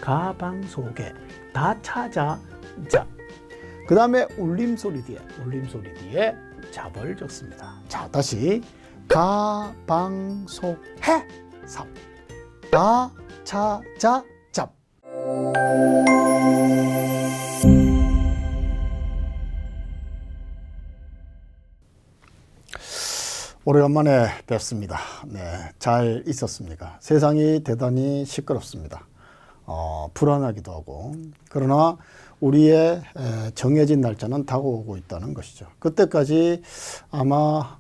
가방 속에 다 찾아 잡. 그 다음에 울림소리 뒤에 잡을 적습니다. 자, 다시 가방 속에 삽. 다 찾아 잡. 오래간만에 뵙습니다. 네, 잘 있었습니까? 세상이 대단히 시끄럽습니다. 불안하기도 하고, 그러나 우리의 정해진 날짜는 다가오고 있다는 것이죠. 그때까지 아마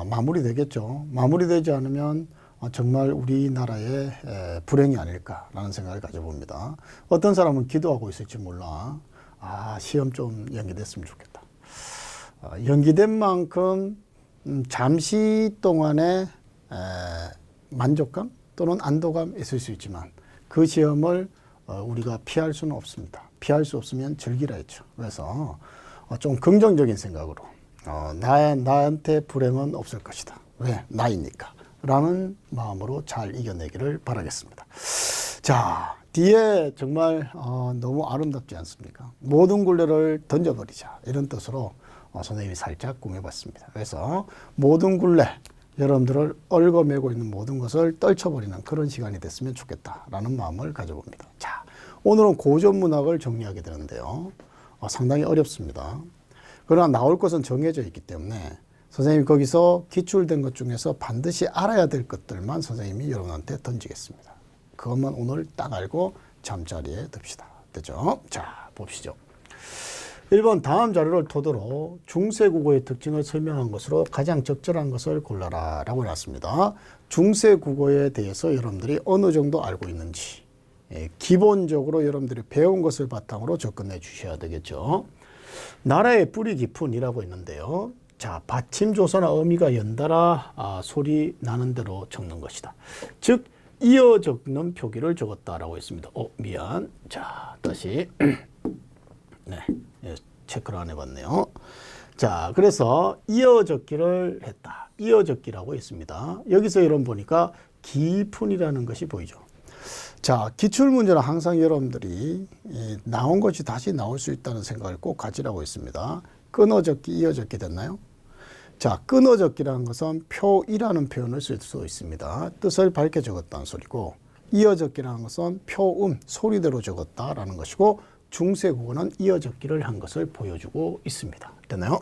마무리되겠죠. 마무리되지 않으면 정말 우리나라의 불행이 아닐까라는 생각을 가져봅니다. 어떤 사람은 기도하고 있을지 몰라. 시험 좀 연기됐으면 좋겠다. 연기된 만큼 잠시 동안의 만족감 또는 안도감 있을 수 있지만 그 시험을 우리가 피할 수는 없습니다. 피할 수 없으면 즐기라 했죠. 그래서 좀 긍정적인 생각으로 나한테 불행은 없을 것이다. 왜? 나이니까. 라는 마음으로 잘 이겨내기를 바라겠습니다. 자, 뒤에 정말 너무 아름답지 않습니까? 모든 굴레를 던져버리자. 이런 뜻으로 선생님이 살짝 꾸며봤습니다. 그래서 모든 굴레, 여러분들을 얽어매고 있는 모든 것을 떨쳐버리는 그런 시간이 됐으면 좋겠다라는 마음을 가져봅니다. 자, 오늘은 고전문학을 정리하게 되는데요. 상당히 어렵습니다. 그러나 나올 것은 정해져 있기 때문에 선생님이 거기서 기출된 것 중에서 반드시 알아야 될 것들만 선생님이 여러분한테 던지겠습니다. 그것만 오늘 딱 알고 잠자리에 듭시다. 됐죠? 자, 봅시죠. 1번 다음 자료를 토대로 중세국어의 특징을 설명한 것으로 가장 적절한 것을 골라라 라고 해놨습니다. 중세국어에 대해서 여러분들이 어느 정도 알고 있는지 기본적으로 여러분들이 배운 것을 바탕으로 접근해 주셔야 되겠죠. 나라의 뿌리 깊은 이라고 있는데요. 자, 받침조사나 어미가 연달아 소리 나는 대로 적는 것이다. 즉 이어 적는 표기를 적었다라고 했습니다. 미안. 자, 다시 네, 체크를 안 해봤네요. 자, 그래서 이어 적기를 했다. 이어 적기라고 했습니다. 여기서 여러분 보니까 깊은이라는 것이 보이죠. 자, 기출문제는 항상 여러분들이 나온 것이 다시 나올 수 있다는 생각을 꼭 가지라고 했습니다. 끊어 적기, 이어 적기 됐나요? 자, 끊어 적기라는 것은 표이라는 표현을 쓸 수 있습니다. 뜻을 밝게 적었다는 소리고, 이어 적기라는 것은 표음, 소리대로 적었다라는 것이고, 중세국어는 이어 적기를 한 것을 보여주고 있습니다. 됐나요?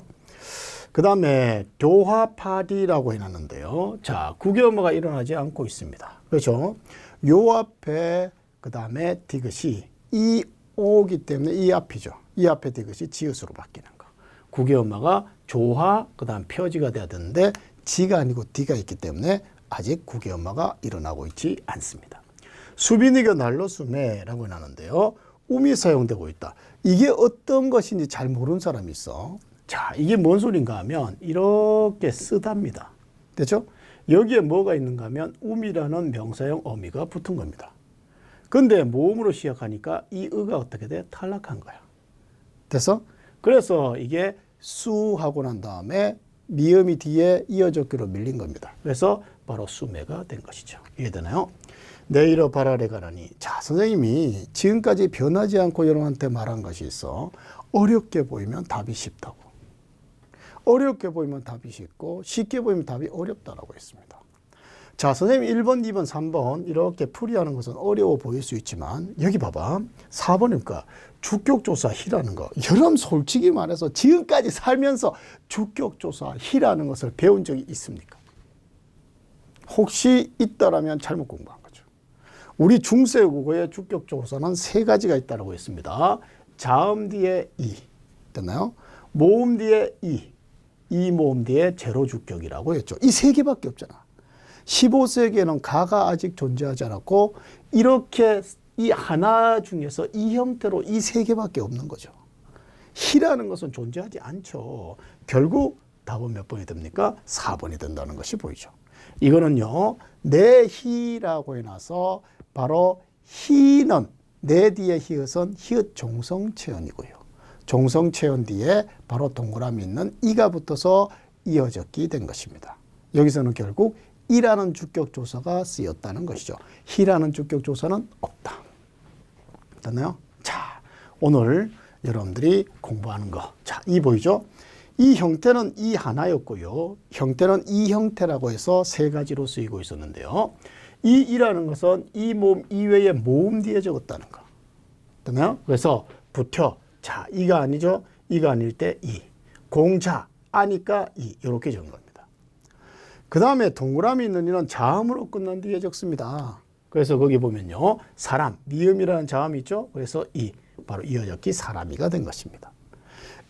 그 다음에 교화파디라고 해놨는데요. 자, 국어음어가 일어나지 않고 있습니다. 그렇죠? 요 앞에 그 다음에 디귿이 이 오기 때문에 이 앞이죠. 이 앞에 디귿이 지읒으로 바뀌는 거. 국어음어가 조화 그 다음 표지가 돼야 되는데 지가 아니고 디가 있기 때문에 아직 국어음어가 일어나고 있지 않습니다. 수빈이가 날로 수매라고 해놨는데요. 음이 사용되고 있다. 이게 어떤 것인지 잘 모르는 사람이 있어. 자, 이게 뭔 소린가 하면 이렇게 쓰답니다. 됐죠? 여기에 뭐가 있는가 하면 음이라는 명사형 어미가 붙은 겁니다. 근데 모음으로 시작하니까 이 의가 어떻게 돼? 탈락한 거야. 됐어? 그래서 이게 수 하고 난 다음에 미음이 뒤에 이어적기로 밀린 겁니다. 그래서 바로 수매가 된 것이죠. 이해되나요? 내일어 바라래 가라니. 자, 선생님이 지금까지 변하지 않고 여러분한테 말한 것이 있어. 어렵게 보이면 답이 쉽다고. 어렵게 보이면 답이 쉽고 쉽게 보이면 답이 어렵다라고 했습니다. 자, 선생님 1번, 2번, 3번 이렇게 풀이하는 것은 어려워 보일 수 있지만 여기 봐봐. 4번이니까 주격조사 희라는 거. 여러분 솔직히 말해서 지금까지 살면서 주격조사 희라는 것을 배운 적이 있습니까? 혹시 있다라면 잘못 공부한 거죠. 우리 중세국어의 주격조사는 3가지가 있다고 했습니다. 자음 뒤에 이. 됐나요? 모음 뒤에 이 모음 뒤에 제로 주격이라고 했죠. 이 3개밖에 없잖아. 15세기에는 가가 아직 존재하지 않았고 이렇게 이 하나 중에서 이 형태로 이 3개밖에 없는 거죠. 희라는 것은 존재하지 않죠. 결국 답은 몇 번이 됩니까? 4번이 된다는 것이 보이죠. 이거는요. 내 희라고 해놔서 바로 희는 내 뒤에 히읗은 히읗 종성체언이고요. 종성체언 뒤에 바로 동그라미 있는 이가 붙어서 이어적기 된 것입니다. 여기서는 결국 이라는 주격조사가 쓰였다는 것이죠. 희라는 주격조사는 없다. 됐나요? 자, 오늘 여러분들이 공부하는 거. 자, 이 보이죠? 이 형태는 이 하나였고요. 형태는 이 형태라고 해서 세 가지로 쓰이고 있었는데요. 이 이라는 것은 이 모음 이외의 모음 뒤에 적었다는 거. 됐나요? 그래서 붙여. 자, 이가 아니죠? 이가 아닐 때 이. 공자 아니까 이. 이렇게 적은 겁니다. 그 다음에 동그라미 있는 이는 자음으로 끝난 뒤에 적습니다. 그래서 거기 보면요. 사람, 미음이라는 자음이 있죠? 그래서 이. 바로 이어적기 사람이가 된 것입니다.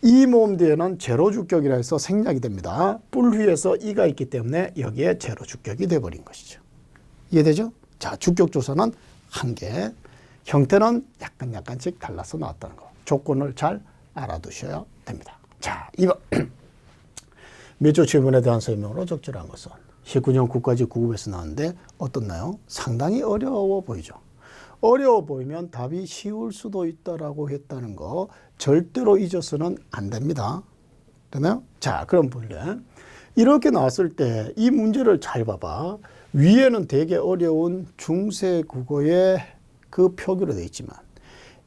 이 모음 뒤에는 제로주격이라 해서 생략이 됩니다. 뿔 위에서 이가 있기 때문에 여기에 제로주격이 돼버린 것이죠. 이해되죠? 자, 주격조사는 한 개, 형태는 약간씩 달라서 나왔다는 거. 조건을 잘 알아두셔야 됩니다. 자, 2번. 밑줄 질문에 대한 설명으로 적절한 것은 19년 국가직 9급에서 나왔는데 어떻나요? 상당히 어려워 보이죠. 어려워 보이면 답이 쉬울 수도 있다라고 했다는 거 절대로 잊어서는 안 됩니다. 되나요? 자, 그럼 볼래? 이렇게 나왔을 때 이 문제를 잘 봐봐. 위에는 되게 어려운 중세 국어의 그 표기로 되어 있지만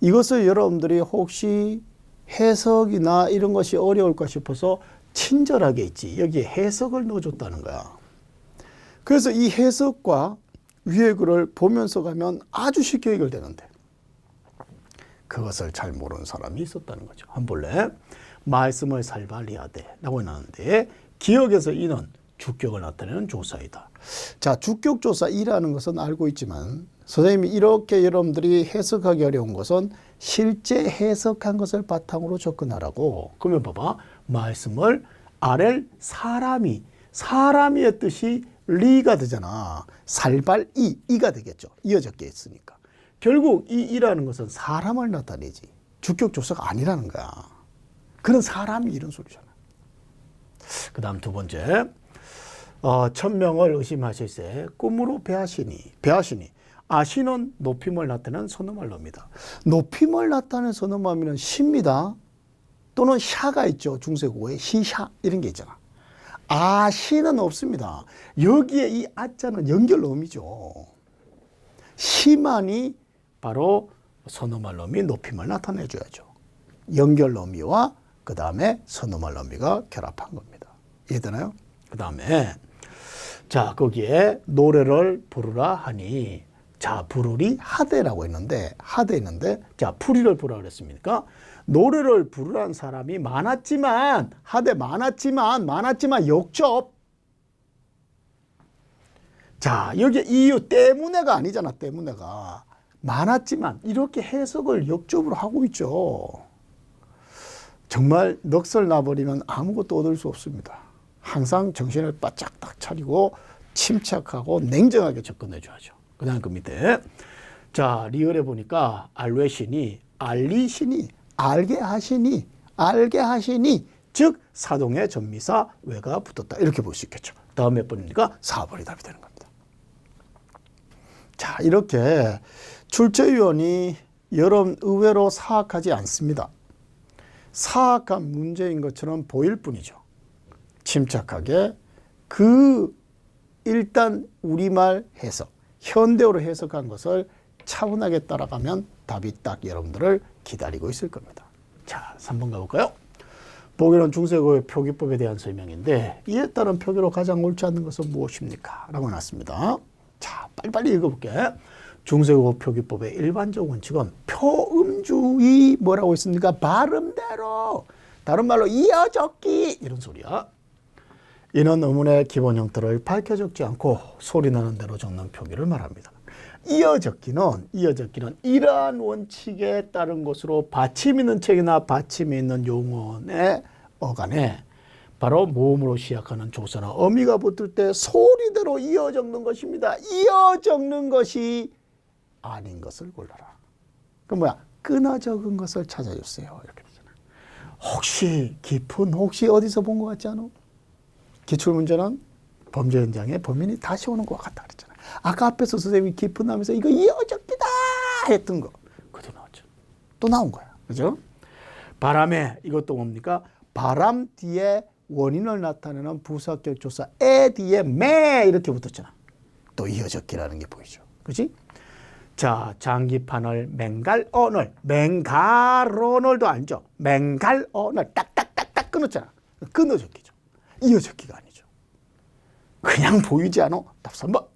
이것을 여러분들이 혹시 해석이나 이런 것이 어려울까 싶어서 친절하게 있지. 여기에 해석을 넣어줬다는 거야. 그래서 이 해석과 위에 글을 보면서 가면 아주 쉽게 해결되는데 그것을 잘 모르는 사람이 있었다는 거죠. 한번 볼래? 말씀을 살발리하되 라고 나오는데 기억에서 이는 주격을 나타내는 조사이다. 자, 주격조사 이라는 것은 알고 있지만 선생님이 이렇게 여러분들이 해석하기 어려운 것은 실제 해석한 것을 바탕으로 접근하라고. 그러면 봐봐. 말씀을 아랠 사람이의 뜻이 리가 되잖아. 살발 이가 되겠죠. 이어적게 있으니까. 결국 이 이라는 것은 사람을 나타내지 주격조사가 아니라는 거야. 그런 사람이 이런 소리잖아. 그 다음 두 번째. 천명을 의심하실세 꿈으로 배하시니 아시는 높임을 나타내는 선어말로입니다. 높임을 나타내는 선어말로는 시입니다. 또는 샤가 있죠. 중세국어에 시샤 이런 게 있잖아. 아시는 없습니다. 여기에 이 아자는 연결어음이죠. 시만이 바로 선어말로미 높임을 나타내줘야죠. 연결어미와 그 다음에 선어말로미가 결합한 겁니다. 이해되나요? 그 다음에 자, 거기에 노래를 부르라 하니 자, 부르리 하대라고 했는데 자, 풀이를 부르라 그랬습니까? 노래를 부르라는 사람이 많았지만 하대 많았지만 역접. 자, 여기 이유 때문에가 아니잖아. 때문에가 많았지만 이렇게 해석을 역접으로 하고 있죠. 정말 넋을 놔버리면 아무것도 얻을 수 없습니다. 항상 정신을 바짝 딱 차리고 침착하고 냉정하게 접근해 줘야죠. 그 다음 그 밑에 자, 리을에 보니까 알외시니 알리시니 알게 하시니 즉 사동의 전미사 외가 붙었다. 이렇게 볼 수 있겠죠. 다음 몇 번입니까? 4번이 답이 되는 겁니다. 자, 이렇게 출제위원이 여러분 의외로 사악하지 않습니다. 사악한 문제인 것처럼 보일 뿐이죠. 침착하게 일단 우리말 해석, 현대어로 해석한 것을 차분하게 따라가면 답이 딱 여러분들을 기다리고 있을 겁니다. 자, 3번 가볼까요? 보기는 중세국어의 표기법에 대한 설명인데 이에 따른 표기로 가장 옳지 않는 것은 무엇입니까? 라고 해놨습니다. 자, 빨리빨리 읽어볼게. 중세국어 표기법의 일반적 원칙은 표음주의 뭐라고 했습니까? 발음대로. 다른 말로 이어적기 이런 소리야. 이는 어문의 기본 형태를 밝혀 적지 않고 소리 나는 대로 적는 표기를 말합니다. 이어적기는 이러한 원칙에 따른 것으로 받침 있는 책이나 받침이 있는 용어의 어간에 바로 모음으로 시작하는 조사나 어미가 붙을 때 소리대로 이어 적는 것입니다. 이어 적는 것이 아닌 것을 골라라. 그럼 뭐야? 끊어 적은 것을 찾아주세요. 이렇게 되잖아. 혹시 어디서 본 것 같지 않아? 기출문제는 범죄 현장에 범인이 다시 오는 것 같다 그랬잖아. 아까 앞에서 선생님이 깊은 하면서 이거 이어적기다 했던 거. 그도 나왔죠. 또 나온 거야. 그죠? 바람에 이것도 뭡니까? 바람 뒤에 원인을 나타내는 부사격 조사 에 뒤에 매 이렇게 붙었잖아. 또 이어적기라는 게 보이죠. 그렇지? 자, 장기판을 맹갈언을, 맹갈언을도 아니죠. 맹갈언을 딱딱딱딱 끊었잖아. 끊어적기죠. 이어적기가 아니죠. 그냥 보이지 않아. 답 3번.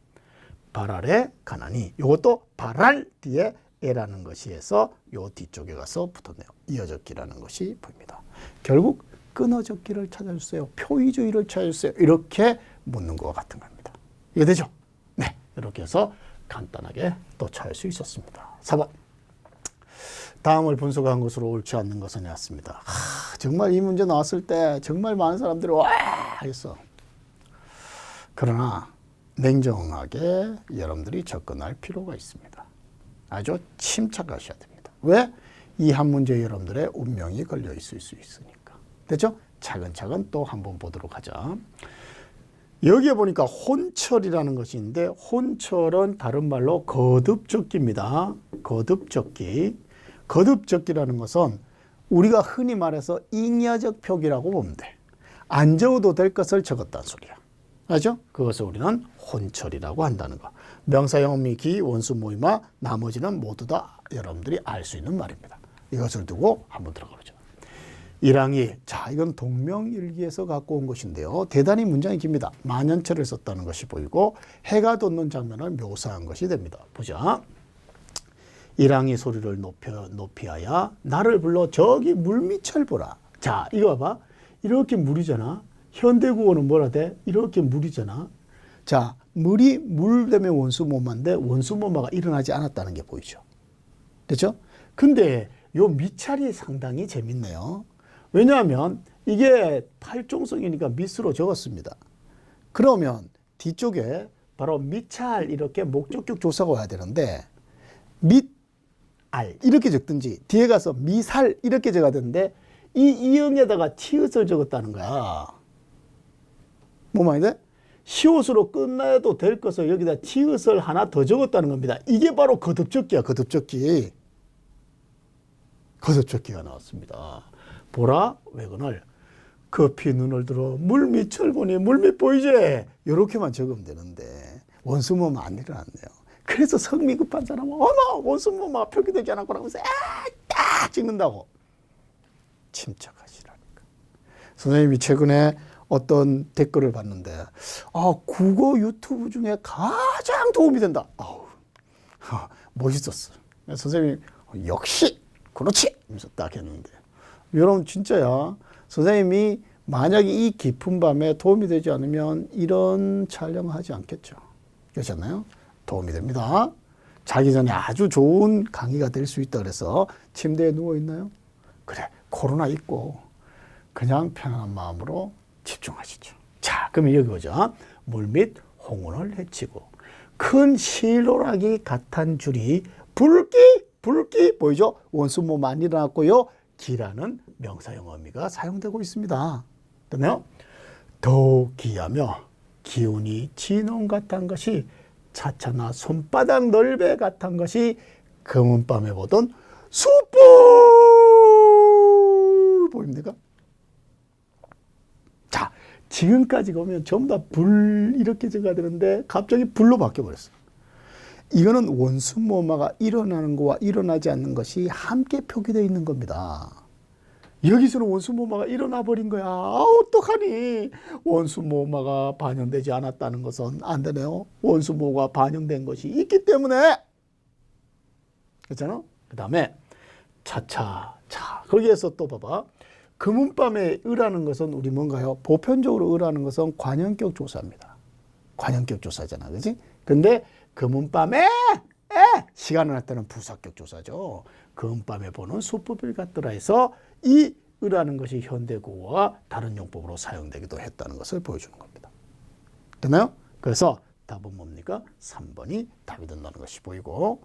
발 아래 가나니. 이것도 발알 뒤에 에라는 것이 해서 요 뒤쪽에 가서 붙었네요. 이어적기라는 것이 보입니다. 결국 끊어적기를 찾아주세요. 표의주의를 찾아주세요. 이렇게 묻는 것과 같은 겁니다. 이해되죠? 네. 이렇게 해서 간단하게 또 찾을 수 있었습니다. 4번. 다음을 분석한 것으로 옳지 않는 것은 였습니다. 정말 이 문제 나왔을 때 정말 많은 사람들이 와 했어. 그러나 냉정하게 여러분들이 접근할 필요가 있습니다. 아주 침착하셔야 됩니다. 왜? 이 한 문제에 여러분들의 운명이 걸려 있을 수 있으니까. 됐죠? 차근차근 또 한번 보도록 하자. 여기에 보니까 혼철이라는 것이 있는데 혼철은 다른 말로 거듭적기입니다. 거듭적기. 거듭적기라는 것은 우리가 흔히 말해서 잉여적 표기라고 보면 돼. 안 적어도 될 것을 적었다는 소리야. 알죠? 그것을 우리는 혼철이라고 한다는 거. 명사, 영미, 기, 원수, 모임화 나머지는 모두 다 여러분들이 알 수 있는 말입니다. 이것을 두고 한번 들어가 보죠. 일항이, 자, 이건 동명일기에서 갖고 온 것인데요. 대단히 문장이 깁니다. 만연철을 썼다는 것이 보이고 해가 돋는 장면을 묘사한 것이 됩니다. 보자. 일항이 소리를 높이하여 나를 불러 저기 물밑을 보라. 자, 이거 봐봐. 이렇게 물이잖아. 현대국어는 뭐라 돼? 이렇게 물이잖아. 자, 물이 물 되면 원수모마인데 원수모마가 일어나지 않았다는 게 보이죠. 됐죠? 근데 요 밑찰이 상당히 재밌네요. 왜냐하면 이게 팔종성이니까 밑으로 적었습니다. 그러면 뒤쪽에 바로 밑찰 이렇게 목적격 조사가 와야 되는데 밑알 이렇게 적든지 뒤에 가서 미살 이렇게 적어야 되는데 이 이응에다가 티읕을 적었다는 거야. 뭐 말이 돼? 시옷으로 끝나도 될 것을 여기다 티읕을 하나 더 적었다는 겁니다. 이게 바로 거듭적기야. 거듭적기. 거듭적기가 나왔습니다. 보라 외근을 급히 눈을 들어 물밑을 보니 물밑 보이지? 이렇게만 적으면 되는데 원수모마 안 일어났네요. 그래서 성미 급한 사람은 어머 원수모마 표기되지 않았구나 하면서 딱 찍는다고. 침착하시라니까. 선생님이 최근에 어떤 댓글을 봤는데 국어 유튜브 중에 가장 도움이 된다. 멋있었어. 선생님이 역시 그렇지 하면서 딱 했는데 여러분 진짜야. 선생님이 만약에 이 깊은 밤에 도움이 되지 않으면 이런 촬영을 하지 않겠죠. 그렇잖아요. 도움이 됩니다. 자기 전에 아주 좋은 강의가 될 수 있다 그래서 침대에 누워있나요? 그래 코로나 있고 그냥 편안한 마음으로 집중하시죠. 자, 그러면 여기 보자. 물밑 홍운을 헤치고 큰 실로락이 같은 줄이 붉기 보이죠? 원수모마 안 일어났고요. 기라는 명사형 어미가 사용되고 있습니다. 됐나요? 더욱 기하며 기운이 진홍 같은 것이 차차나 손바닥 넓에 같은 것이 금은밤에 보던 숯불 보입니까? 자, 지금까지 보면 전부 다 불 이렇게 적어야 되는데 갑자기 불로 바뀌어버렸어. 이거는 원수모마가 일어나는 거와 일어나지 않는 것이 함께 표기되어 있는 겁니다. 여기서는 원수모마가 일어나 버린 거야. 어떡하니? 원수모마가 반영되지 않았다는 것은 안 되네요. 원수모마가 반영된 것이 있기 때문에. 그렇잖아? 그 다음에 차차. 거기에서 또 봐봐. 금은밤에 의라는 것은 우리 뭔가요? 보편적으로 의라는 것은 관형격 조사입니다. 관형격 조사잖아. 그지? 근데 금은밤에 시간을 나타내는 부사격 조사죠. 금은밤에 보는 수법을 갖더라 해서 이 의라는 것이 현대국어와 다른 용법으로 사용되기도 했다는 것을 보여주는 겁니다. 됐나요? 그래서 답은 뭡니까? 3번이 답이 된다는 것이 보이고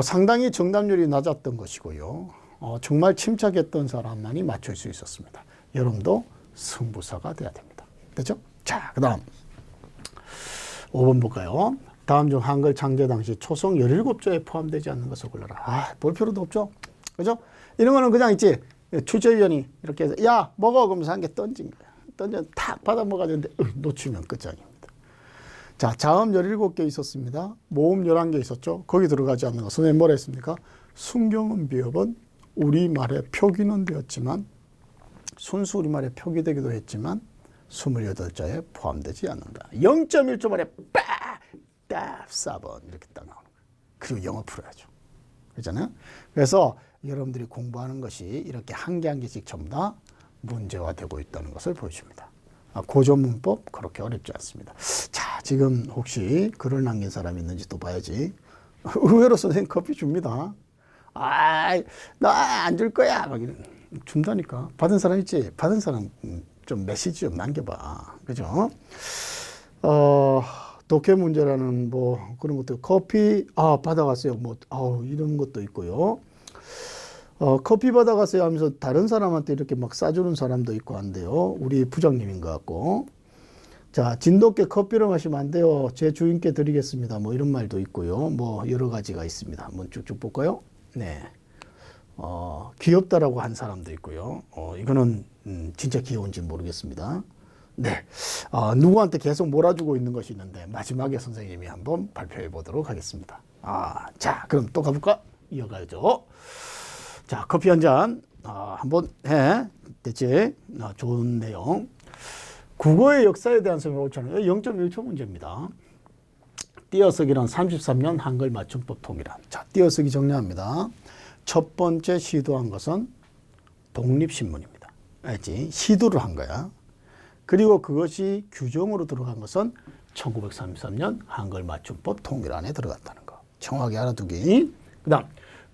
상당히 정답률이 낮았던 것이고요. 정말 침착했던 사람만이 맞출 수 있었습니다. 여러분도 승부사가 돼야 됩니다. 됐죠? 자, 그 다음 5번 볼까요? 다음 중 한글 창제 당시 초성 17조에 포함되지 않는 것을 골라라. 볼 필요도 없죠. 그죠? 이런 거는 그냥 있지. 출제위원이 이렇게 해서 야 먹어 그러면서 한 개 던진 거야. 던져 탁 받아 먹어야 되는데 놓치면 끝장입니다. 자, 자음 17개 있었습니다. 모음 11개 있었죠. 거기 들어가지 않는 거. 선생님 뭐라 했습니까? 순경음 비읍은 우리말에 표기는 되었지만 순수 우리말에 표기되기도 했지만 28자에 포함되지 않는다. 0.1초 만에 딱 4번 이렇게 딱 나오는 거예요. 그리고 영어 풀어야죠. 그렇잖아요. 그래서 여러분들이 공부하는 것이 이렇게 한 개 한 개씩 전부 다 문제화되고 있다는 것을 보여줍니다. 고전문법 그렇게 어렵지 않습니다. 자, 지금 혹시 글을 남긴 사람이 있는지 또 봐야지. 의외로 선생님 커피 줍니다. 나 안 줄 거야. 막 이런 준다니까. 받은 사람 있지? 받은 사람 좀 메시지 좀 남겨봐. 그죠? 독해 문제라는 뭐 그런 것도 커피 받아갔어요. 뭐 이런 것도 있고요. 커피 받아갔어요 하면서 다른 사람한테 이렇게 막 싸주는 사람도 있고 한데요. 우리 부장님인 것 같고. 자, 진돗개 커피를 마시면 안 돼요. 제 주인께 드리겠습니다. 뭐 이런 말도 있고요. 뭐 여러 가지가 있습니다. 한번 쭉쭉 볼까요? 네. 귀엽다라고 한 사람도 있고요. 이거는 진짜 귀여운지 모르겠습니다. 네. 누구한테 계속 몰아주고 있는 것이 있는데 마지막에 선생님이 한번 발표해 보도록 하겠습니다. 자, 그럼 또 가볼까? 이어가야죠. 자, 커피 한 잔 한번 해. 됐지? 좋은 내용. 국어의 역사에 대한 설명 옳잖아요. 0.1초 문제입니다. 띄어쓰기란 33년 한글 맞춤법 통일한. 자, 띄어쓰기 정리합니다. 첫 번째 시도한 것은 독립신문입니다. 알지? 시도를 한 거야. 그리고 그것이 규정으로 들어간 것은 1933년 한글 맞춤법 통일안에 들어갔다는 거. 정확히 알아두기. 그 다음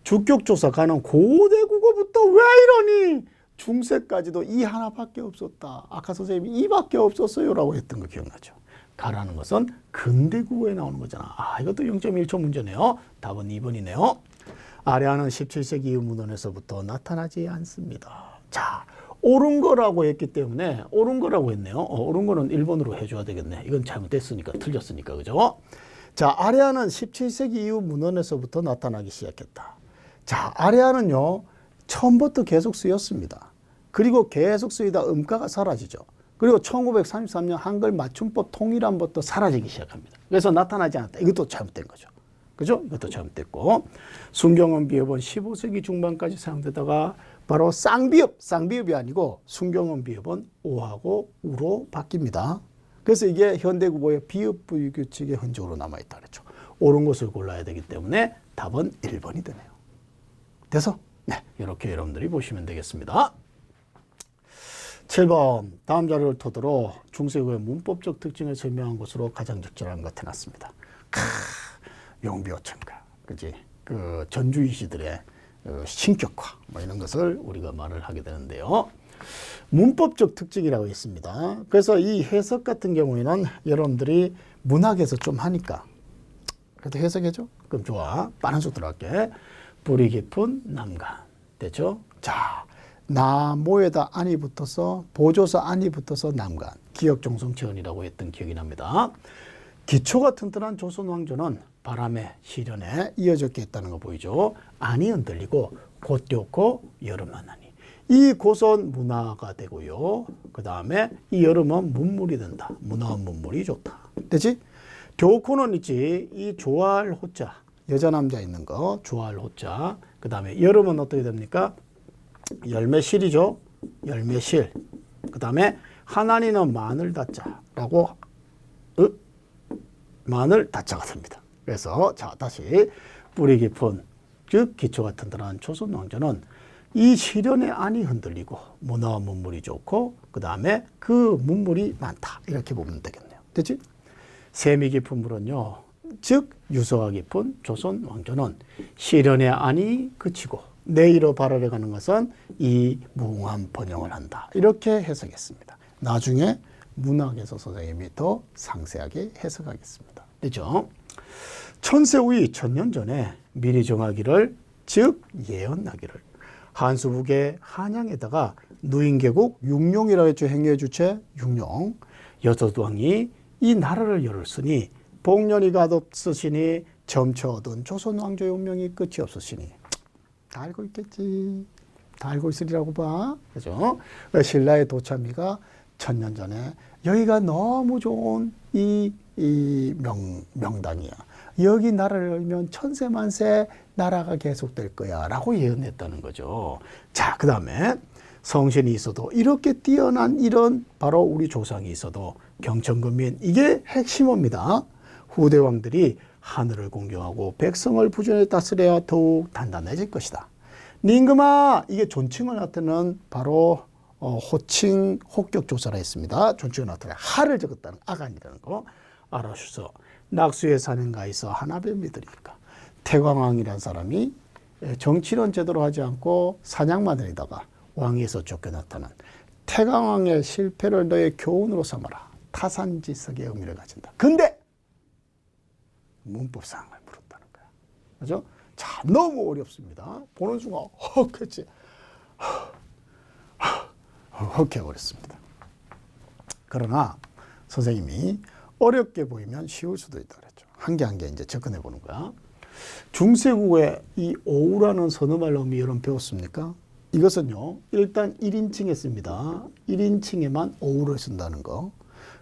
주격조사 가능 고대 국어부터 왜 이러니? 중세까지도 이 하나밖에 없었다. 아까 선생님이 이밖에 없었어요 라고 했던 거 기억나죠? 가라는 것은 근대 국어에 나오는 거잖아. 이것도 0.1초 문제네요. 답은 2번이네요. 아래하는 17세기 이후 문헌에서부터 나타나지 않습니다. 자, 옳은 거라고 했기 때문에 옳은 거라고 했네요. 옳은 거는 1번으로 해줘야 되겠네. 이건 잘못됐으니까, 틀렸으니까, 그죠? 자, 아래하는 17세기 이후 문헌에서부터 나타나기 시작했다. 자, 아래하는요, 처음부터 계속 쓰였습니다. 그리고 계속 쓰이다 음가가 사라지죠. 그리고 1933년 한글 맞춤법 통일안부터 사라지기 시작합니다. 그래서 나타나지 않았다. 이것도 잘못된 거죠. 그죠? 이것도 잘못됐고. 순경음 비읍은 15세기 중반까지 사용되다가 바로 쌍비읍이 아니고 순경음 비읍은 오하고 우로 바뀝니다. 그래서 이게 현대국어의 비읍 부위 규칙의 흔적으로 남아있다 그랬죠. 옳은 것을 골라야 되기 때문에 답은 1번이 되네요. 돼서 네, 이렇게 여러분들이 보시면 되겠습니다. 7번 다음 자료를 토대로 중세국어의 문법적 특징을 설명한 것으로 가장 적절한 것 해놨습니다. 용비어천가, 그지? 그 전주이시들의 신격화 뭐 이런 것을 우리가 말을 하게 되는데요. 문법적 특징이라고 있습니다. 그래서 이 해석 같은 경우에는 여러분들이 문학에서 좀 하니까 그래도 해석해줘? 그럼 좋아. 빠른 속 들어갈게. 뿌리 깊은 남간. 됐죠? 자, 나모에다 안이 붙어서 보조사 안이 붙어서 남간. 기억종성체언이라고 했던 기억이 납니다. 기초가 튼튼한 조선 왕조는 바람에 시련에 이어졌게 있다는 거 보이죠? 안이 흔들리고 곧 띄었고 여름만 하니. 이 곳은 문화가 되고요. 그 다음에 이 여름은 문물이 된다. 문화원 문물이 좋다. 되지? 교코는 있지. 이 좋아할 호자. 여자 남자 있는 거 좋아할 호자. 그 다음에 여름은 어떻게 됩니까? 열매실이죠. 열매실. 그 다음에 하나니는 마늘 다자라고 마늘 다자가 됩니다. 그래서 자 다시 뿌리 깊은 즉 기초가 튼튼한 조선 왕조는 이 시련의 안이 흔들리고 문화와 문물이 좋고 그 다음에 그 문물이 많다. 이렇게 보면 되겠네요. 되지? 셈이 깊은 물은요. 즉 유서가 깊은 조선 왕조는 시련의 안이 그치고 내일로 발휘가는 것은 이 무궁한 번영을 한다. 이렇게 해석했습니다. 나중에 문학에서 선생님이 더 상세하게 해석하겠습니다. 됐죠? 천세후이 천년 전에 미리 정하기를 즉 예언나기를 한수북의 한양에다가 누인계국 육룡이라고 했죠. 행위의 주체 육룡. 여섯 왕이 이 나라를 열었으니 복년이 갓없으시니 점쳐 얻은 조선 왕조의 운명이 끝이 없으시니 다 알고 있겠지. 다 알고 있으리라고 봐. 그죠? 신라의 도참이가 천년 전에 여기가 너무 좋은 이 명당이야. 여기 나라를 열면 천세만세 나라가 계속될 거야 라고 예언했다는 거죠. 자, 그 다음에 성신이 있어도 이렇게 뛰어난 이런 바로 우리 조상이 있어도 경천근민 이게 핵심입니다. 후대 왕들이 하늘을 공경하고 백성을 부지런히 다스려야 더욱 단단해질 것이다. 닌금아, 이게 존칭을 나타내는 바로 호칭 호격조사라 했습니다. 존칭을 나타내 하를 적었다는 아간이라는 거 알아주셔서 낙수에 사는 가에서 하나별 믿으리까. 태광왕이라는 사람이 정치는 제대로 하지 않고 사냥만 하다가 왕위에서 쫓겨났다는 태광왕의 실패를 너의 교훈으로 삼아라. 타산지석의 의미를 가진다. 근데 문법사항을 물었다는 거야. 그죠? 자, 너무 어렵습니다. 보는 순간 헉했지. 헉해버렸습니다. 그러나 선생님이 어렵게 보이면 쉬울 수도 있다 그랬죠. 한 개 한 개 이제 접근해 보는 거야. 중세국어에 이 오우라는 선어말 의미 여러분 배웠습니까? 이것은요, 일단 1인칭에 씁니다. 1인칭에만 오우를 쓴다는 거.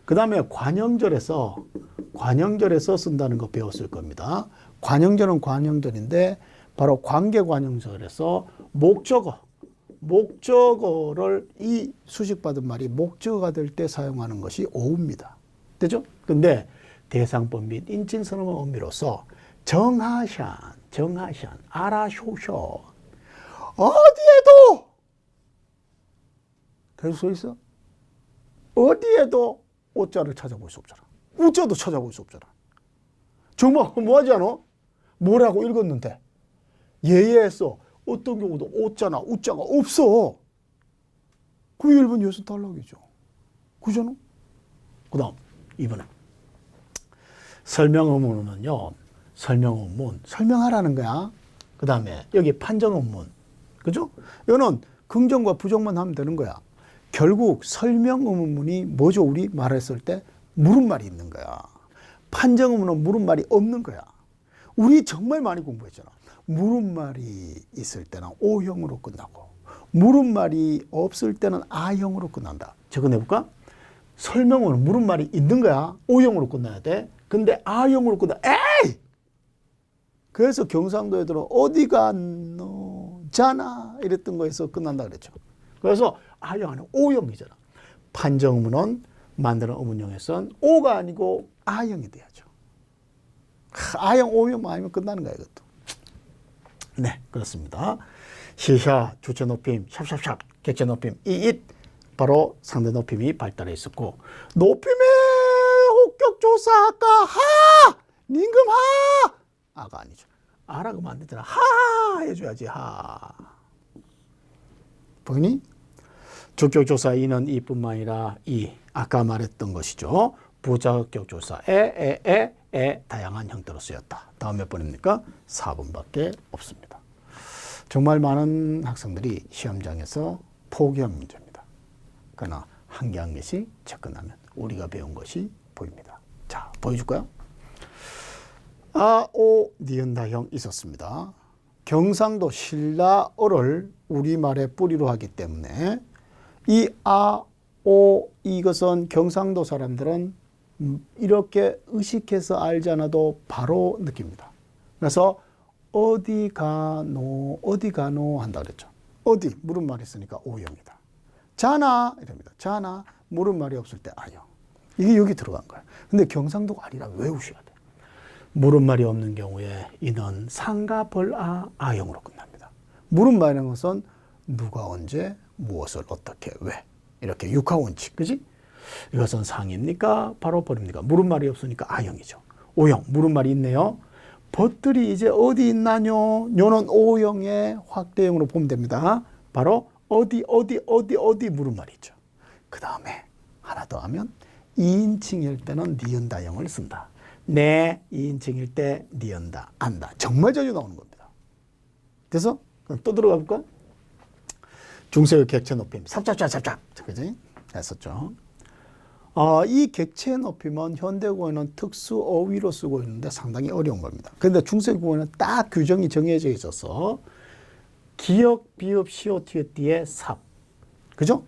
그 다음에 관형절에서 쓴다는 거 배웠을 겁니다. 관형절은 관형절인데 바로 관계관형절에서 목적어를 이 수식받은 말이 목적어가 될 때 사용하는 것이 오우입니다. 되죠? 근데 대상법 및 인칭선언의 의미로서 정하샨, 알아쇼쇼 어디에도 계속 써 있어? 어디에도 오자를 찾아볼 수 없잖아. 우자도 찾아볼 수 없잖아. 정말 뭐하지 않아? 뭐라고 읽었는데 예예에서 어떤 경우도 오자나 우자가 없어. 그 일본 예수 탈락이죠. 그잖아? 그 다음 2번에 설명의문은요. 설명의문 설명하라는 거야. 그 다음에 여기 판정의문 그죠? 이거는 긍정과 부정만 하면 되는 거야. 결국 설명의문이 뭐죠? 우리 말했을 때 물음말이 있는 거야. 판정의문은 물음말이 없는 거야. 우리 정말 많이 공부했잖아. 물음말이 있을 때는 O형으로 끝나고 물음말이 없을 때는 A형으로 끝난다. 적어내볼까? 설명은 물음말이 있는 거야. O형으로 끝나야 돼. 근데 A형으로 끝나. 에이! 그래서 경상도 애들은 어디 갔노? 자나? 이랬던 거에서 끝난다 그랬죠. 그래서 A형 안에 O형이잖아. 판정의문은 만드는 의문형에선 O가 아니고 A형이 돼야죠. A형, O형 아니면 끝나는 거야, 이것도. 네, 그렇습니다. 시샤, 주체 높임, 샵샵샵, 객체 높임, 이잇 바로 상대 높임이 발달해 있었고 높임의 혹격조사 아까 하! 닌금 하! 아가 아니죠. 아라고 만들잖아. 하! 해줘야지 하. 보이니? 주격조사 이는 이뿐만 아니라 이 아까 말했던 것이죠. 부자격조사 에 다양한 형태로 쓰였다. 다음 몇 번입니까? 4번밖에 없습니다. 정말 많은 학생들이 시험장에서 포기한 문제입니다. 그러나 한 개 한 개씩 접근하면 우리가 배운 것이 보입니다. 자, 보여줄까요? 아, 오, 니은다형 있었습니다. 경상도 신라어를 우리말의 뿌리로 하기 때문에 이 아, 오, 이것은 경상도 사람들은 이렇게 의식해서 알지 않아도 바로 느낍니다. 그래서 어디 가노 한다 그랬죠. 어디 물음말이 있으니까 O형이다. 자나 이럽니다. 자나 물음말이 없을 때 A형. 이게 여기 들어간 거야. 근데 경상도가 아니라 외우셔야 돼. 물음말이 없는 경우에 이는 상가 벌아 아형으로 끝납니다. 물음말이라는 것은 누가 언제 무엇을 어떻게 왜 이렇게 육하원칙 그지? 이것은 상입니까? 바로 벌입니까? 물음말이 없으니까 A형이죠. O형 물음말이 있네요. 벗들이 이제 어디 있나뇨? 요는 O형의 확대형으로 보면 됩니다. 바로 어디 물음말이죠. 그 다음에 하나 더 하면 2인칭일 때는 니은다형을 쓴다. 네 2인칭일 때 니은다 안다. 정말 자주 나오는 겁니다. 그래서 또 들어가 볼까? 중세의 객체 높임 삽잡잡잡잡 그지? 했었죠. 이 객체 높임은 현대국어에는 특수 어휘로 쓰고 있는데 상당히 어려운 겁니다. 그런데 중세국어에는 딱 규정이 정해져 있어서 기역, 비읍, 시옷, 티읕 뒤에 삽. 그죠?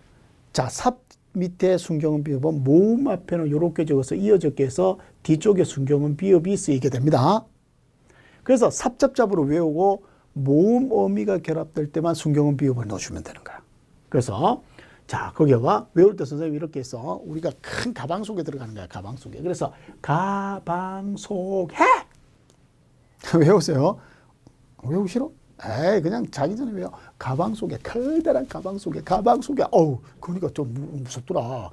자, 삽 밑에 순경은 비읍은 모음 앞에는 이렇게 적어서 이어적게 해서 뒤쪽에 순경은 비읍이 쓰이게 됩니다. 그래서 삽잡잡으로 외우고 모음 어미가 결합될 때만 순경은 비읍을 넣어주면 되는 거야. 그래서 자, 거기가 외울 때 선생님이 이렇게 해서 우리가 큰 가방 속에 들어가는 거야. 가방 속에. 그래서 가방 속에 외우세요. 외우기 싫어? 에이, 그냥 자기 전에 외워. 가방 속에, 커다란 가방 속에, 어우, 그러니까 좀 무섭더라.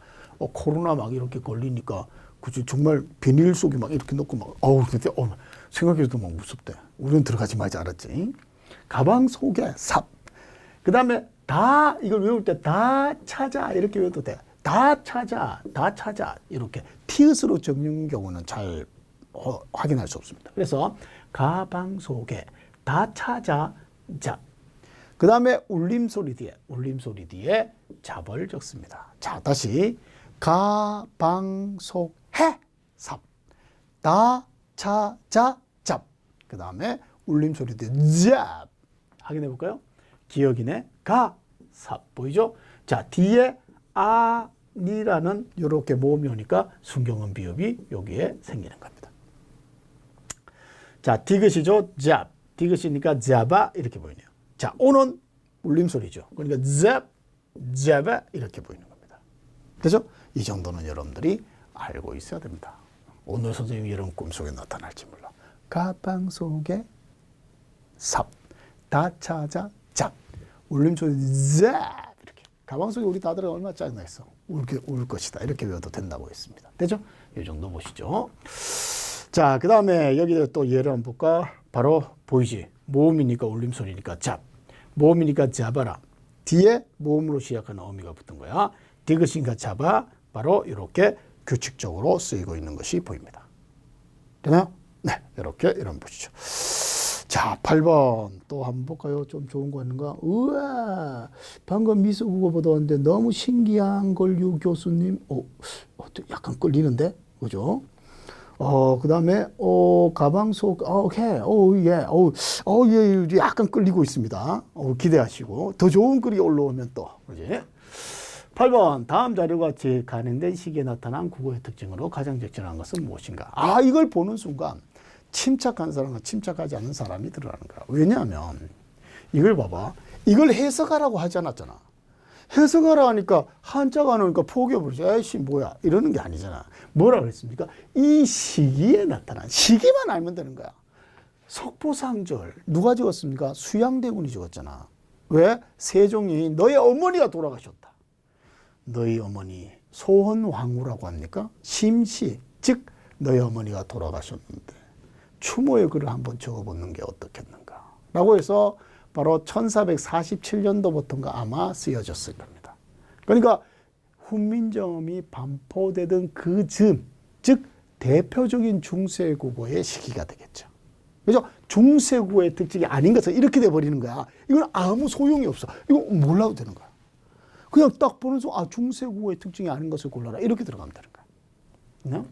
코로나 막 이렇게 걸리니까, 그치, 정말 비닐 속에 막 이렇게 넣고 막, 어우, 근데, 생각해도 막 무섭대. 우리는 들어가지 말자, 알았지? 가방 속에 삽. 그 다음에 이걸 외울 때 다 찾아, 이렇게 외워도 돼. 다 찾아, 이렇게. 티읕으로 적는 경우는 잘 확인할 수 없습니다. 그래서, 가방 속에, 다 찾아, 잡. 그 다음에 울림소리 뒤에 잡을 적습니다. 자, 다시. 가방 속에 삽. 다 찾아, 잡. 그 다음에 울림소리 뒤에 잡. 확인해 볼까요? 기억이네. 삽. 보이죠? 자, 뒤에 아니라는 이렇게 모음이 오니까 순경은 비읍이 여기에 생기는 겁니다. 자, 디귿이죠. 잡. 디귿이니까 잡아 이렇게 보이네요. 자, 오는 울림소리죠. 그러니까 잡아 이렇게 보이는 겁니다. 그죠? 이 정도는 여러분들이 알고 있어야 됩니다. 오늘 선생님이 여러분 꿈속에 나타날지 몰라. 가방 속에 삽, 다 찾아 잡, 울림소리 잡 이렇게. 가방 속에 우리 다들 얼마나 짜증나겠어. 울 것이다. 이렇게 외워도 된다고 했습니다. 되죠? 이 정도 보시죠. 자, 그 다음에 여기 또 예를 한번 볼까? 바로 보이지? 모음이니까 울림소리니까 잡. 모음이니까 잡아라. 뒤에 모음으로 시작하는 어미가 붙은 거야. 디귿이니까 잡아. 바로 이렇게 규칙적으로 쓰이고 있는 것이 보입니다. 되나요? 네, 이렇게 이런 보시죠. 자, 8번 또 한번 볼까요? 좀 좋은 거 있는가? 우와, 방금 미술국어 보다 왔는데 너무 신기한 걸 유 교수님. 약간 끌리는데? 그죠? 그 다음에, 가방 속, 오케이, 예, 약간 끌리고 있습니다. 기대하시고. 더 좋은 글이 올라오면 또, 그지? 8번, 다음 자료와 같이 간행된 시기에 나타난 국어의 특징으로 가장 적절한 것은 무엇인가? 이걸 보는 순간, 침착한 사람과 침착하지 않은 사람이 드러나는 거야. 왜냐하면, 이걸 봐봐. 이걸 해석하라고 하지 않았잖아. 해석하라 하니까 한자가 안 오니까 포기해버리지. 에이씨 뭐야 이러는 게 아니잖아. 뭐라 그랬습니까? 이 시기에 나타난 시기만 알면 되는 거야. 석보상절 누가 적었습니까? 수양대군이 적었잖아. 왜? 세종이 너의 어머니가 돌아가셨다. 너희 어머니 소헌황후라고 합니까? 심시 즉 너희 어머니가 돌아가셨는데 추모의 글을 한번 적어보는 게 어떻겠는가 라고 해서 바로 1447년도부터인가 아마 쓰여졌을 겁니다. 그러니까 훈민정음이 반포되던 그 즈음, 즉 대표적인 중세국어의 시기가 되겠죠. 그래서 중세국어의 특징이 아닌 것은 이렇게 돼버리는 거야. 이건 아무 소용이 없어. 이거 몰라도 되는 거야. 그냥 딱 보는 순간 중세국어의 특징이 아닌 것을 골라라. 이렇게 들어가면 되는 거야.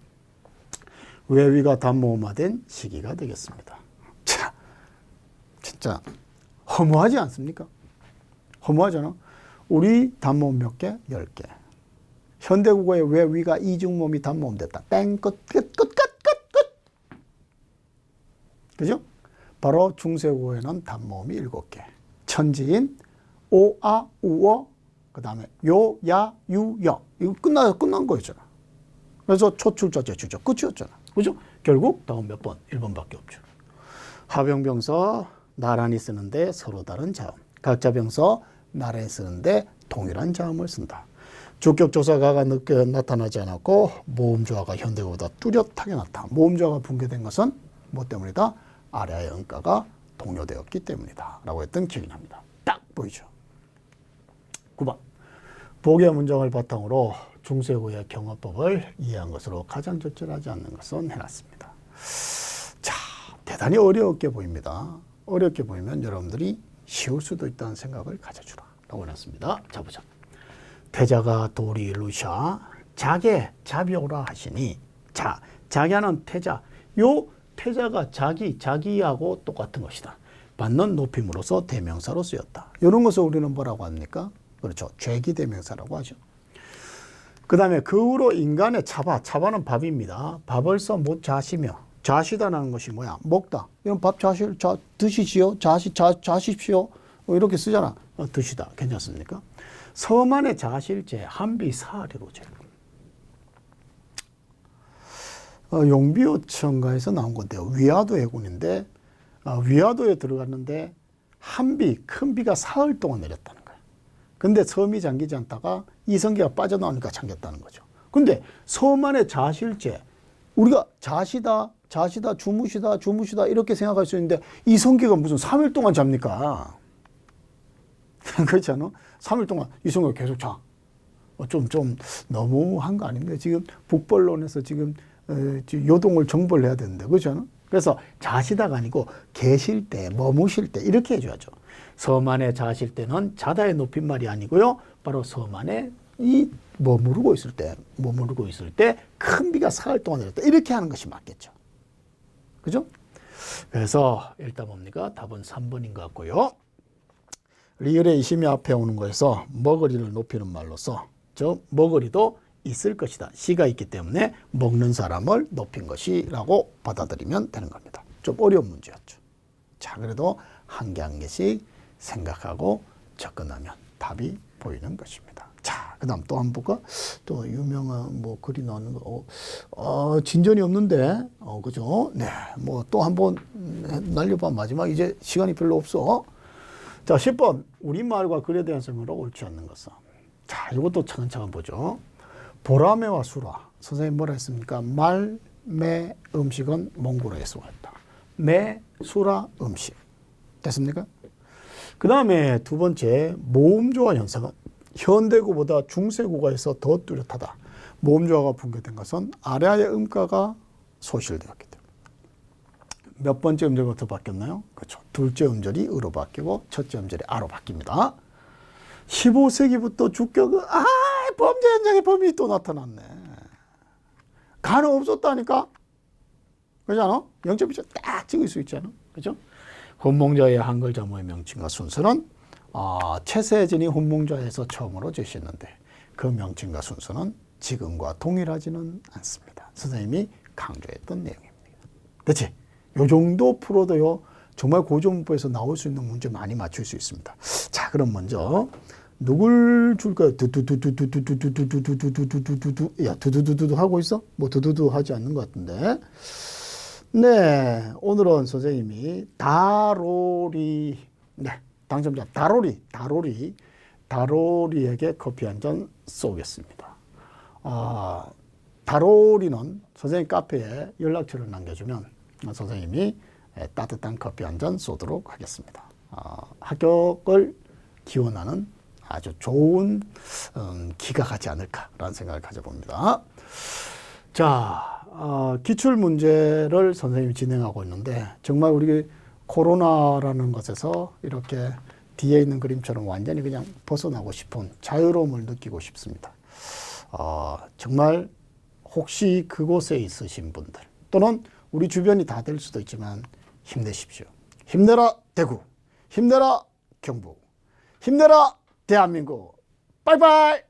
외위가 단모음화된 시기가 되겠습니다. 자, 진짜 허무하지 않습니까? 허무하잖아. 우리 단모음 몇 개? 10개. 현대국어의 외위가 이중모음이 단모음 됐다. 땡, 끝. 그죠? 바로 중세국어에는 단모음이 7개. 천지인, 오, 아, 우어, 그 다음에 요, 야, 유, 여. 이거 끝난 거였잖아. 그래서 초출자제 주저 끝이었잖아. 그죠? 결국 다음 몇 번? 1번밖에 없죠. 하병병서 나란히 쓰는데 서로 다른 자음. 각자 병서 나란히 쓰는데 동일한 자음을 쓴다. 주격조사가가 늦게 나타나지 않았고 모음조화가 현대어보다 뚜렷하게 나타나. 모음조화가 붕괴된 것은 뭐 때문이다? 아래의 음가가 동요되었기 때문이다. 라고 했던 기억이 납니다. 딱 보이죠? 9번. 보기의 문장을 바탕으로 중세국어의 경어법을 이해한 것으로 가장 적절하지 않는 것은 해놨습니다. 자, 대단히 어렵게 보입니다. 어렵게 보이면 여러분들이 쉬울 수도 있다는 생각을 가져주라 라고 해놨습니다. 자, 보자. 태자가 도리 루샤 자게 자비오라 하시니. 자, 자기하는 태자. 요 태자가 자기하고 똑같은 것이다. 받는 높임으로써 대명사로 쓰였다. 이런 것을 우리는 뭐라고 합니까? 그렇죠. 죄기대명사라고 하죠. 그 다음에 그 후로 인간의 차바는 밥입니다. 밥을 써 못 자시며, 자시다라는 것이 뭐야? 먹다. 이런 밥 드시지요? 자십시오. 이렇게 쓰잖아. 드시다. 괜찮습니까? 서만의 자실제, 한비사리로 제. 용비어천가에서 나온 건데요. 위화도 해군인데, 위화도에 들어갔는데, 큰 비가 사흘 동안 내렸다는 거예요. 근데 섬이 잠기지 않다가 이성기가 빠져나오니까 잠겼다는 거죠. 근데 서만의 자실제, 우리가 자시다, 주무시다 이렇게 생각할 수 있는데 이성기가 무슨 3일 동안 잡니까? 그렇지 않아? 3일 동안 이성기가 계속 자. 좀 너무한 거 아닙니까? 지금 북벌론에서 지금 요동을 정벌해야 되는데, 그렇지 않아? 그래서 자시다가 아니고 계실 때, 머무실 때 이렇게 해줘야죠. 서만에 자실 때는 자다의 높임말이 아니고요. 바로 서만에 머무르고 있을 때 큰 비가 사흘 동안 내렸다. 이렇게 하는 것이 맞겠죠. 그죠? 그래서 일단 뭡니까? 답은 3번인 것 같고요. 리을의 이심이 앞에 오는 거에서 먹으리를 높이는 말로서 저 먹으리도 있을 것이다. 시가 있기 때문에 먹는 사람을 높인 것이라고 받아들이면 되는 겁니다. 좀 어려운 문제였죠. 자, 그래도 한 개 한 개씩 생각하고 접근하면 답이 보이는 것입니다. 자, 그 다음 또 한 번 볼까? 또 유명한 뭐 글이 나오는 거, 진전이 없는데, 그죠? 네, 뭐 또 한 번 날려봐. 마지막 이제 시간이 별로 없어. 자, 10번. 우리말과 글에 대한 설명으로 옳지 않는 것은. 자, 이것도 차근차근 보죠. 보라매와 수라. 선생님 뭐라 했습니까? 말, 매, 음식은 몽골어에서 왔다. 매, 수라, 음식. 됐습니까? 그 다음에 두 번째, 모음조와 현상은 현대구보다 중세구가에서 더 뚜렷하다. 모음조화가 붕괴된 것은 아래의 음가가 소실되었기 때문에. 몇 번째 음절부터 바뀌었나요? 그렇죠. 둘째 음절이 으로 바뀌고 첫째 음절이 아로 바뀝니다. 15세기부터 주격은 범죄 현장에 범인이 또 나타났네. 가는 없었다니까. 그렇지 않아? 0.1점 딱 찍을 수 있잖아. 그죠? 혼몽자의 한글 자모의 명칭과 순서는 최세진이 혼몽자에서 처음으로 제시했는데 그 명칭과 순서는 지금과 동일하지는 않습니다. 선생님이 강조했던 내용입니다. 그렇지? 요 정도 풀어도요, 정말 고전문법에서 나올 수 있는 문제 많이 맞출 수 있습니다. 자, 그럼 먼저 누굴 줄까요? 두두두두두두두두두두두두두. 야, 두두두두두 하고 있어? 뭐 두두두 하지 않는 것 같은데. 네, 오늘은 선생님이 다로리, 네, 당첨자 다로리에게 커피 한 잔 쏘겠습니다. 다로리는 선생님 카페에 연락처를 남겨주면 선생님이 따뜻한 커피 한 잔 쏘도록 하겠습니다. 합격을 기원하는 아주 좋은 기가 가지 않을까라는 생각을 가져봅니다. 자, 기출문제를 선생님이 진행하고 있는데 정말 우리 코로나라는 것에서 이렇게 뒤에 있는 그림처럼 완전히 그냥 벗어나고 싶은 자유로움을 느끼고 싶습니다. 정말 혹시 그곳에 있으신 분들 또는 우리 주변이 다 될 수도 있지만 힘내십시오. 힘내라 대구, 힘내라 경북, 힘내라 대한민국. 빠이빠이.